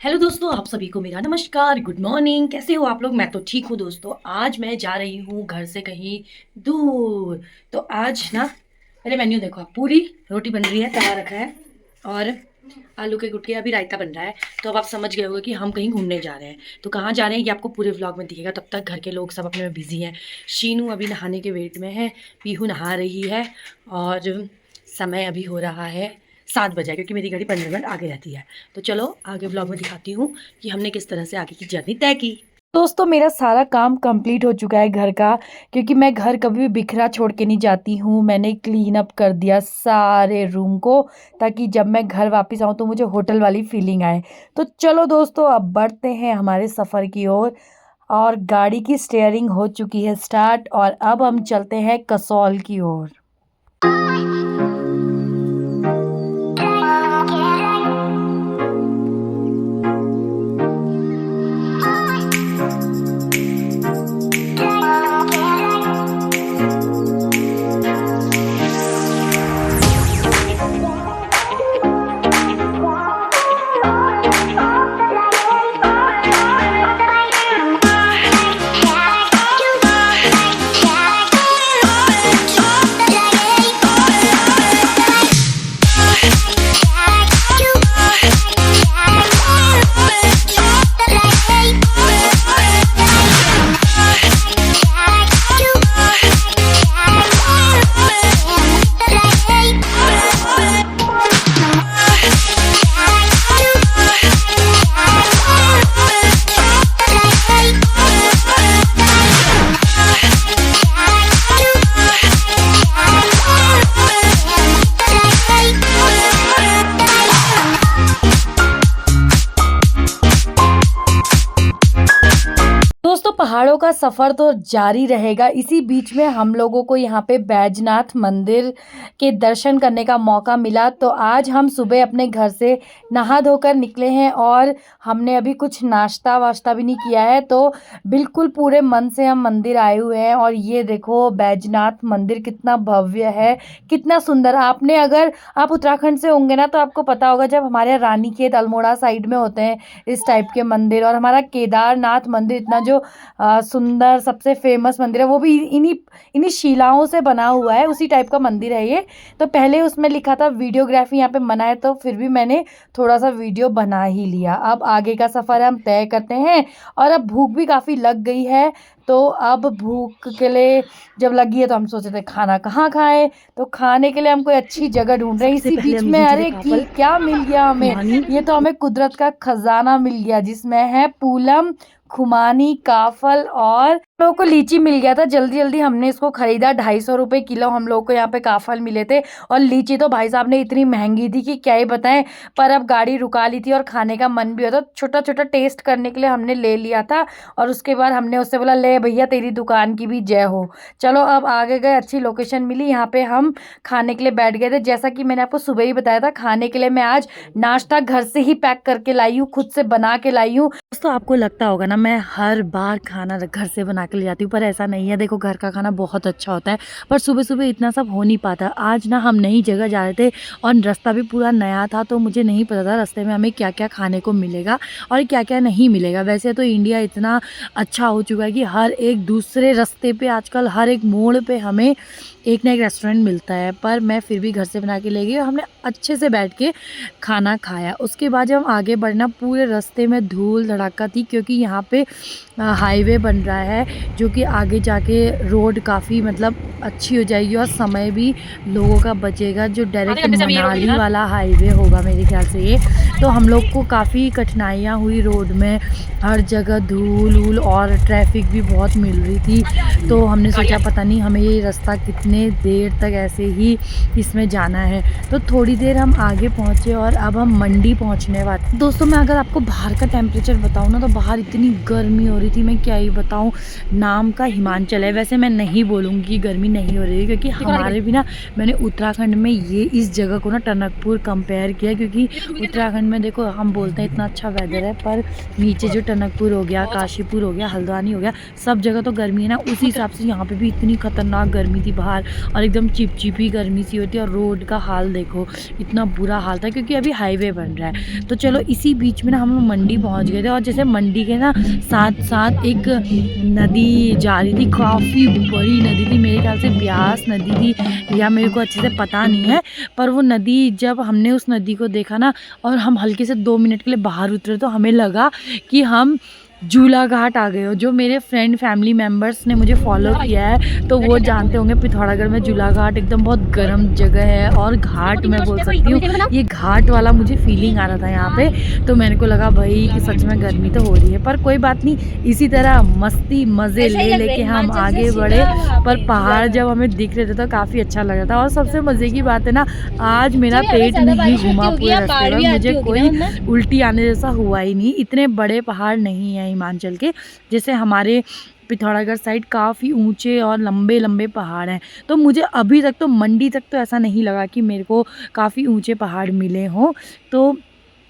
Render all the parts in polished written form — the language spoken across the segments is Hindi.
हेलो दोस्तों, आप सभी को मेरा नमस्कार। Good morning. कैसे हो आप लोग? मैं तो ठीक हूँ दोस्तों। आज मैं जा रही हूँ घर से कहीं दूर। तो आज ना मेरे मेन्यू देखो आप, पूरी रोटी बन रही है, तवा रखा है और आलू के गुटके, अभी रायता बन रहा है। तो अब आप समझ गए होंगे कि हम कहीं घूमने जा रहे हैं। तो कहाँ जा रहे हैं ये आपको पूरे व्लॉग में दिखेगा। तब तक घर के लोग सब अपने में बिजी हैं। शीनू अभी नहाने के वेट में है, पीहू नहा रही है और समय अभी हो रहा है 7 बजे, क्योंकि मेरी गाड़ी 15 मिनट आगे रहती है। तो चलो आगे ब्लॉग में दिखाती हूँ कि हमने किस तरह से आगे की जर्नी तय की। दोस्तों मेरा सारा काम कंप्लीट हो चुका है घर का। क्योंकि मैं घर कभी भी बिखरा छोड़ के नहीं जाती हूँ। मैंने क्लीन अप कर दिया सारे रूम को, ताकि जब मैं घर वापस आऊँ तो मुझे होटल वाली फीलिंग आए। तो चलो दोस्तों अब बढ़ते हैं हमारे सफ़र की ओर। और गाड़ी की स्टीयरिंग हो चुकी है स्टार्ट, और अब हम चलते हैं कसौल की ओर। दोस्तों पहाड़ों का सफ़र तो जारी रहेगा। इसी बीच में हम लोगों को यहाँ पे बैजनाथ मंदिर के दर्शन करने का मौका मिला। तो आज हम सुबह अपने घर से नहा धोकर निकले हैं, और हमने अभी कुछ नाश्ता वाश्ता भी नहीं किया है। तो बिल्कुल पूरे मन से हम मंदिर आए हुए हैं। और ये देखो बैजनाथ मंदिर कितना भव्य है, कितना सुंदर। आपने अगर आप उत्तराखंड से होंगे ना तो आपको पता होगा, जब हमारे रानीखेत अल्मोड़ा साइड में होते हैं इस टाइप के मंदिर। और हमारा केदारनाथ मंदिर इतना जो सुंदर सबसे फेमस मंदिर है, वो भी इन्हीं इन्हीं शिलाओं से बना हुआ है। उसी टाइप का मंदिर है ये। तो पहले उसमें लिखा था वीडियोग्राफी यहाँ पे मना है, तो फिर भी मैंने थोड़ा सा वीडियो बना ही लिया। अब आगे का सफ़र हम तय करते हैं। और अब भूख भी काफ़ी लग गई है। तो अब भूख के लिए जब लगी है तो हम सोचे थे खाना कहाँ खाएं। तो खाने के लिए हम कोई अच्छी जगह ढूंढ रहे हैं। सबसे इसी पहले बीच हम में लीजिए अरे काफल, क्या मिल गया हमें। खुमानी। ये तो हमें कुदरत का खजाना मिल गया, जिसमें है पूलम, खुमानी, काफल, और हम लोगों को लीची मिल गया था। जल्दी जल्दी हमने इसको खरीदा। 250 रुपये किलो हम लोग को यहाँ पे काफल मिले थे। और लीची तो भाई साहब ने इतनी महंगी थी कि क्या ही बताएं। पर अब गाड़ी रुका ली थी और खाने का मन भी होता, छोटा छोटा टेस्ट करने के लिए हमने ले लिया था। और उसके बाद हमने उससे बोला, ले भैया तेरी दुकान की भी जय हो। चलो अब आगे गए, अच्छी लोकेशन मिली, यहाँ पे हम खाने के लिए बैठ गए थे। जैसा कि मैंने आपको सुबह ही बताया था, खाने के लिए मैं आज नाश्ता घर से ही पैक करके लाई हूँ, खुद से बना के लाई हूँ। दोस्तों आपको लगता होगा ना मैं हर बार खाना घर से बना के ले जाती हूँ, पर ऐसा नहीं है। देखो घर का खाना बहुत अच्छा होता है, पर सुबह सुबह इतना सब हो नहीं पाता। आज ना हम नई जगह जा रहे थे और रास्ता भी पूरा नया था, तो मुझे नहीं पता था रास्ते में हमें क्या क्या खाने को मिलेगा और क्या क्या नहीं मिलेगा। वैसे तो इंडिया इतना अच्छा हो चुका है कि हर एक दूसरे रास्ते पे, आजकल हर एक मोड़ पे हमें एक ना एक रेस्टोरेंट मिलता है। पर मैं फिर भी घर से बना के ले गई और हमने अच्छे से बैठ के खाना खाया। उसके बाद जब हम आगे बढ़ना, पूरे रास्ते में धूल धड़ाका थी, क्योंकि यहाँ पे हाईवे बन रहा है, जो कि आगे जाके रोड काफ़ी मतलब अच्छी हो जाएगी और समय भी लोगों का बचेगा। जो डायरेक्ट मनाली वाला हाईवे होगा मेरे ख्याल से ये। तो हम लोग को काफ़ी कठिनाइयाँ हुई रोड में, हर जगह धूल वूल और ट्रैफिक भी बहुत मिल रही थी। तो हमने सोचा पता नहीं हमें ये रास्ता कितने देर तक ऐसे ही इसमें जाना है। तो थोड़ी देर हम आगे पहुँचे और अब हम मंडी पहुँचने वाले। दोस्तों मैं अगर आपको बाहर का टेम्परेचर बताऊँ ना, तो बाहर इतनी गर्मी हो रही थी, मैं क्या ही बताऊँ। नाम का हिमाचल है। वैसे मैं नहीं बोलूँगी कि गर्मी नहीं हो रही है, क्योंकि हमारे भी ना, मैंने उत्तराखंड में ये इस जगह को ना टनकपुर कंपेयर किया, क्योंकि उत्तराखंड में देखो हम बोलते हैं इतना अच्छा वेदर है, पर नीचे जो टनकपुर हो गया, काशीपुर हो गया, हल्द्वानी हो गया, सब जगह तो गर्मी है ना, उसी हिसाब से यहाँ पे भी इतनी खतरनाक गर्मी थी बाहर, और एकदम चिपचिपी गर्मी सी होती है। और रोड का हाल देखो, इतना बुरा हाल था, क्योंकि अभी हाईवे बन रहा है। तो चलो इसी बीच में ना हम मंडी पहुँच गए थे, और जैसे मंडी के ना साथ साथ एक नदी जा रही थी, काफ़ी बड़ी नदी थी, मेरे ख्याल से ब्यास नदी थी, या मेरे को अच्छे से पता नहीं है। पर वो नदी, जब हमने उस नदी को देखा ना, और हम हल्के से 2 मिनट के लिए बाहर उतरे, तो हमें लगा कि हम झूला घाट आ गए हो। जो मेरे फ्रेंड फैमिली मेम्बर्स ने मुझे फॉलो किया है तो वो जानते होंगे पिथौरागढ़ में झूला घाट एकदम बहुत गर्म जगह है, और घाट मैं बोल सकती हूँ, ये घाट वाला मुझे फीलिंग आ रहा था यहाँ पे। तो मेरे को लगा भाई कि सच में गर्मी तो हो रही है, पर कोई बात नहीं, इसी तरह मस्ती मज़े ले लेके हम आगे बढ़े। पर पहाड़ जब हमें दिख रहे थे तो काफ़ी अच्छा लग रहा था। और सबसे मज़े की बात है ना, आज मेरा पेट नहीं घुमा पूरे रास्ते में, मुझे कोई उल्टी आने जैसा हुआ ही नहीं। इतने बड़े पहाड़ नहीं है हिमाचल के, जैसे हमारे पिथौरागढ़ साइड काफ़ी ऊंचे और लंबे लंबे पहाड़ हैं। तो मुझे अभी तक तो मंडी तक तो ऐसा नहीं लगा कि मेरे को काफ़ी ऊंचे पहाड़ मिले हों। तो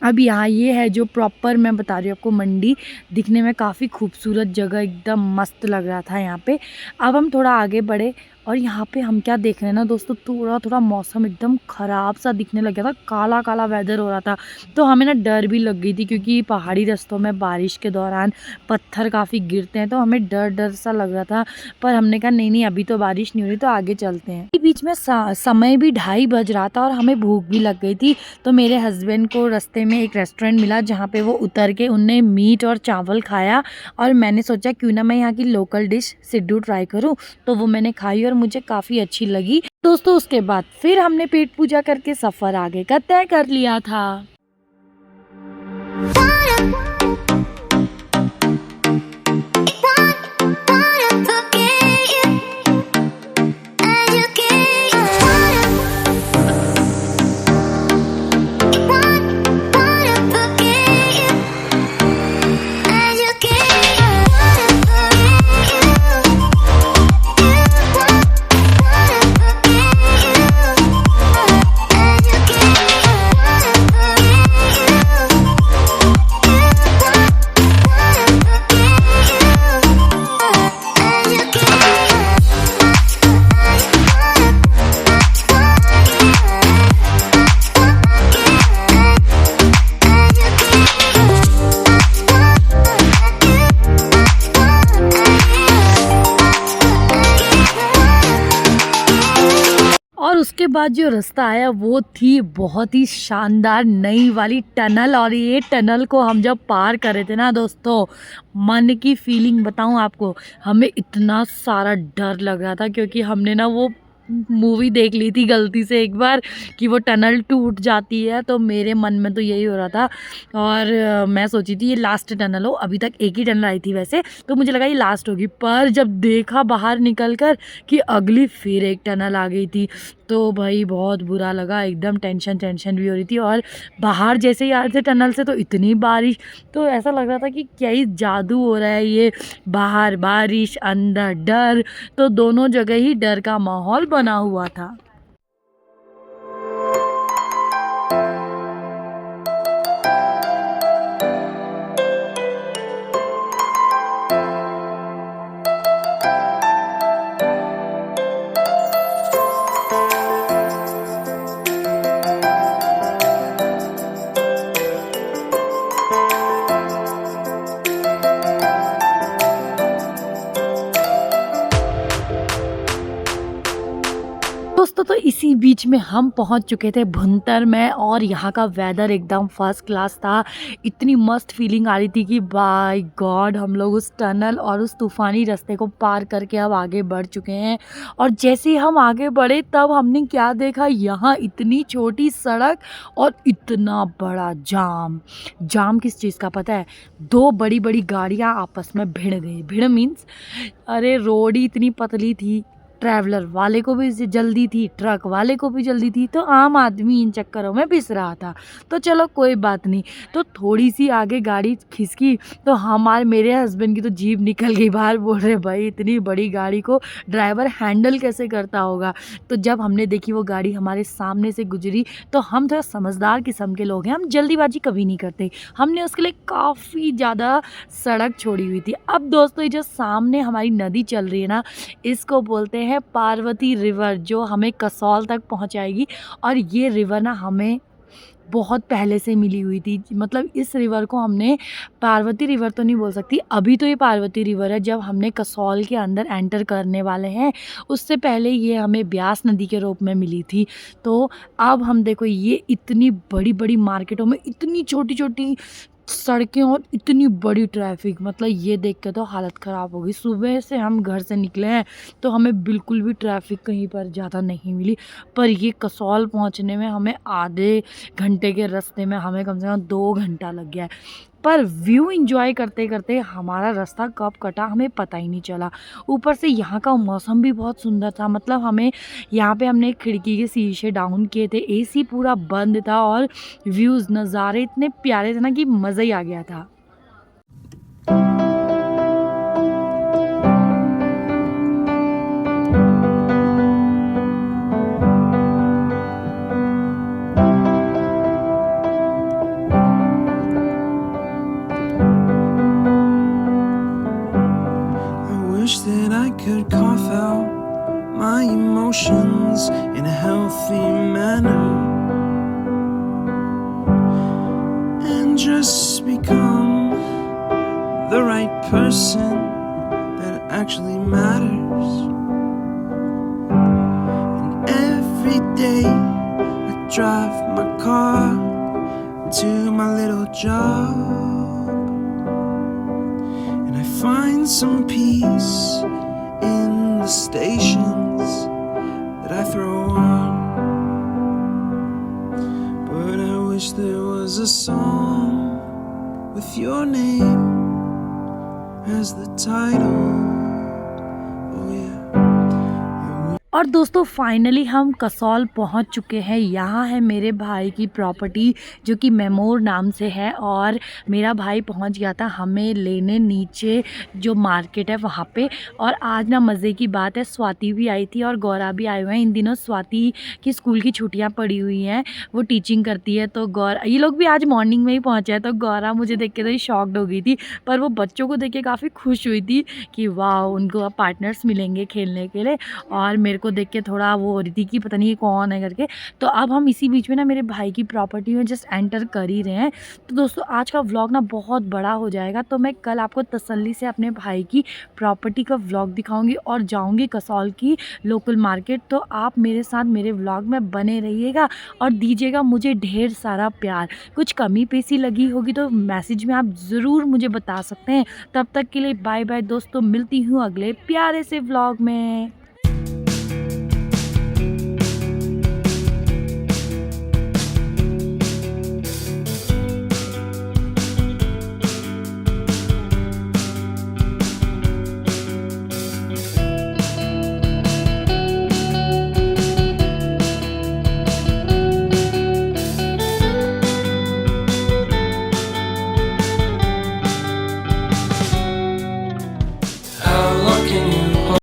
अब यहाँ ये है जो प्रॉपर मैं बता रही हूँ आपको, मंडी दिखने में काफ़ी खूबसूरत जगह, एकदम मस्त लग रहा था यहाँ पे। अब हम थोड़ा आगे बढ़े, और यहाँ पे हम क्या देख रहे हैं ना दोस्तों, थोड़ा थोड़ा मौसम एकदम ख़राब सा दिखने लग गया था, काला काला वेदर हो रहा था। तो हमें ना डर भी लग गई थी, क्योंकि पहाड़ी रास्तों में बारिश के दौरान पत्थर काफ़ी गिरते हैं, तो हमें डर डर सा लग रहा था। पर हमने कहा नहीं नहीं, अभी तो बारिश नहीं हो रही, तो आगे चलते हैं। बीच में समय भी 2:30 बज रहा था, और हमें भूख भी लग गई थी। तो मेरे हस्बैंड को रास्ते में एक रेस्टोरेंट मिला, जहाँ पे वो उतर के उनने मीट और चावल खाया, और मैंने सोचा क्यों ना मैं यहाँ की लोकल डिश सिड्डू ट्राई करूँ। तो वो मैंने खाई और मुझे काफ़ी अच्छी लगी दोस्तों। उसके बाद फिर हमने पेट पूजा करके सफ़र आगे का तय कर लिया था। और उसके बाद जो रास्ता आया वो थी बहुत ही शानदार नई वाली टनल, और ये टनल को हम जब पार कर रहे थे ना दोस्तों, मन की फीलिंग बताऊं आपको, हमें इतना सारा डर लग रहा था, क्योंकि हमने ना वो मूवी देख ली थी गलती से एक बार कि वो टनल टूट जाती है। तो मेरे मन में तो यही हो रहा था, और मैं सोची थी ये लास्ट टनल हो। अभी तक एक ही टनल आई थी वैसे, तो मुझे लगा ये लास्ट होगी, पर जब देखा बाहर निकल कर कि अगली फिर एक टनल आ गई थी, तो भाई बहुत बुरा लगा, एकदम टेंशन टेंशन भी हो रही थी। और बाहर जैसे ही आ रहे थे टनल से तो इतनी बारिश, तो ऐसा लग रहा था कि क्या ही जादू हो रहा है, ये बाहर बारिश अंदर डर, तो दोनों जगह ही डर का माहौल बना हुआ था। दोस्तों तो इसी बीच में हम पहुंच चुके थे भुंतर में, और यहाँ का वेदर एकदम फर्स्ट क्लास था। इतनी मस्त फीलिंग आ रही थी कि बाय गॉड हम लोग उस टनल और उस तूफ़ानी रास्ते को पार करके अब आगे बढ़ चुके हैं। और जैसे ही हम आगे बढ़े तब हमने क्या देखा, यहाँ इतनी छोटी सड़क और इतना बड़ा जाम। जाम किस चीज़ का पता है? 2 बड़ी बड़ी गाड़ियाँ आपस में भिड़ गई। भिड़ मीन्स अरे रोड ही इतनी पतली थी ट्रैवलर वाले को भी जल्दी थी, ट्रक वाले को भी जल्दी थी, तो आम आदमी इन चक्करों में पिस रहा था। तो चलो कोई बात नहीं, तो थोड़ी-सी आगे गाड़ी खिसकी तो मेरे हस्बैंड की तो जीभ निकल गई बाहर, बोल रहे भाई इतनी बड़ी गाड़ी को ड्राइवर हैंडल कैसे करता होगा। तो जब हमने देखी वो गाड़ी हमारे सामने से गुजरी तो हम थोड़ा समझदार किस्म के लोग हैं, हम जल्दीबाजी कभी नहीं करते। हमने उसके लिए काफ़ी ज़्यादा सड़क छोड़ी हुई थी। अब दोस्तों ये जो सामने हमारी नदी चल रही है ना, इसको बोलते हैं पार्वती रिवर, जो हमें कसौल तक पहुँचाएगी। और ये रिवर ना हमें बहुत पहले से मिली हुई थी। मतलब इस रिवर को हमने पार्वती रिवर तो नहीं बोल सकती, अभी तो ये पार्वती रिवर है, जब हमने कसौल के अंदर एंटर करने वाले हैं, उससे पहले ये हमें ब्यास नदी के रूप में मिली थी। तो अब हम देखो ये इतनी बड़ी-बड़ी मार्केटों में इतनी छोटी-छोटी सड़कें और इतनी बड़ी ट्रैफ़िक, मतलब ये देख के तो हालत ख़राब हो गई। सुबह से हम घर से निकले हैं, तो हमें बिल्कुल भी ट्रैफ़िक कहीं पर ज़्यादा नहीं मिली। पर ये कसौल पहुँचने में हमें आधे घंटे के रास्ते में हमें कम से कम 2 घंटा लग गया है। पर व्यू एन्जॉय करते-करते हमारा रास्ता कब कटा हमें पता ही नहीं चला। ऊपर से यहाँ का मौसम भी बहुत सुंदर था, मतलब हमें यहाँ पे हमने खिड़की के शीशे डाउन किए थे, एसी पूरा बंद था और व्यूज़ नज़ारे इतने प्यारे थे ना कि मज़ा ही आ गया था। I wish that I could cough out my emotions in a healthy manner and just become the right person that actually matters. And every day I drive my car to my little job. And I find some peace in the stations that I throw on. But I wish there was a song with your name as the title. Oh yeah. और दोस्तों फाइनली हम कसौल पहुंच चुके हैं। यहाँ है मेरे भाई की प्रॉपर्टी जो कि मेमोर नाम से है, और मेरा भाई पहुंच गया था हमें लेने नीचे जो मार्केट है वहाँ पे। और आज ना मज़े की बात है, स्वाति भी आई थी और गौरा भी आए हुए हैं। इन दिनों स्वाति की स्कूल की छुट्टियाँ पड़ी हुई हैं, वो टीचिंग करती है, तो गौरा ये लोग भी आज मॉर्निंग में ही पहुँचे हैं। तो गौरा मुझे देख के तो ही शॉक्ड हो गई थी, पर वो बच्चों को देख के काफ़ी खुश हुई थी कि वाह उनको अब पार्टनर्स मिलेंगे खेलने के लिए। और मेरे को देख के थोड़ा वो हो रही थी कि पता नहीं ये कौन है करके। तो अब हम इसी बीच में ना मेरे भाई की प्रॉपर्टी में जस्ट एंटर कर ही रहे हैं। तो दोस्तों आज का व्लॉग ना बहुत बड़ा हो जाएगा, तो मैं कल आपको तसल्ली से अपने भाई की प्रॉपर्टी का व्लॉग दिखाऊंगी और जाऊंगी कसौल की लोकल मार्केट। तो आप मेरे साथ मेरे व्लॉग में बने रहिएगा और दीजिएगा मुझे ढेर सारा प्यार। कुछ कमी पेशी लगी होगी तो मैसेज में आप ज़रूर मुझे बता सकते हैं। तब तक के लिए बाय बाय दोस्तों, मिलती हूँ अगले प्यारे से व्लॉग में।